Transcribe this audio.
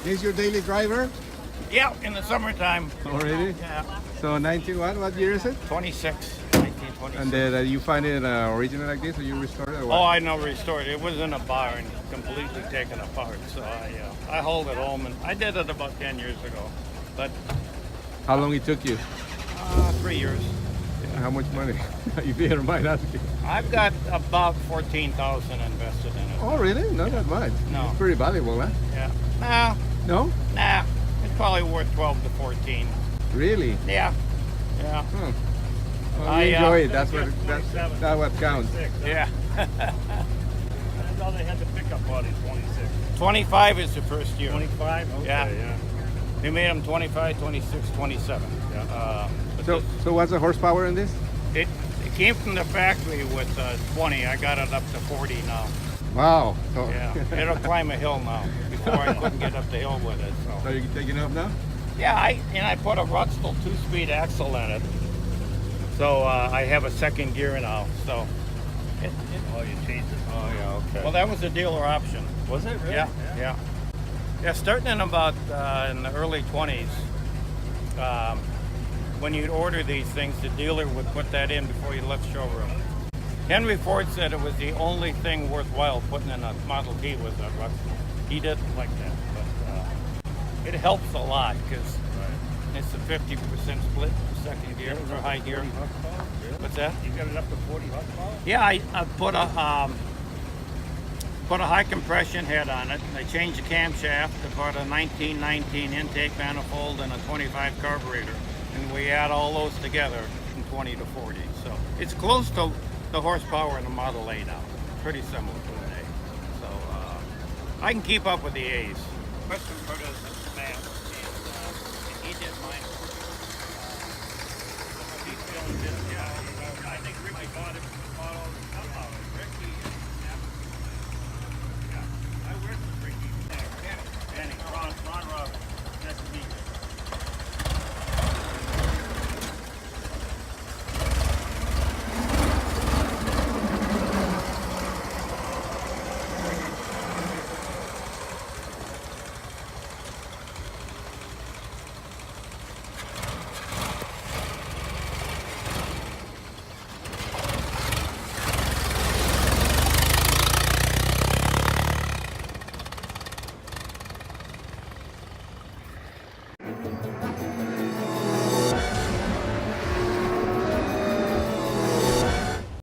This your daily driver? Yeah, in the summertime. Already? Yeah. So 91, what year is it? 1926. And then you find it original like this, or you restore it? Or what? Oh, I know restored. It was in a barn, completely taken apart. So I hauled it home, and I did it about 10 years ago. But How long it took you? 3 years. How much money? If you don't mind asking. I've got about 14,000 invested in it. Oh, really? Not that much. No. It's pretty valuable, huh? Yeah. No? Nah. It's probably worth 12 to 14. Really? Yeah. Yeah. Huh. Well, you enjoy it. That's what counts. Yeah. That's all they had to pick up body, 26. 25 is the first year. 25? Okay, Yeah. We made them 25, 26, 27. But So what's the horsepower in this? it came from the factory with 20. I got it up to 40 now. Wow. So, Yeah. It'll climb a hill now. Before I couldn't get up the hill with it. so So. you taking off now? Yeah, I put a Rutzel 2-speed axle in it. So I have a second gear now. So. Oh, you changed it. Oh, yeah, okay. Well, that was a dealer option. Was it really? Yeah. Yeah, starting in about in the early 20s, when you'd order these things, the dealer would put that in before you left showroom. Henry Ford said it was the only thing worthwhile putting in a Model T was a Rutzel. He didn't like that, but it helps a lot because it's a 50% split, second gear or high gear. What's that? You got it up to 40 horsepower? Yeah, I put a high compression head on it. I changed the camshaft, about a 1919 intake manifold and a 25 carburetor. And we add all those together from 20 to 40. So it's close to the horsepower in the Model A now. Pretty similar to an A. So I can keep up with the A's. Western Curtis is man, and he did mine. He's feeling this, yeah. I think Ricky bought it from the model.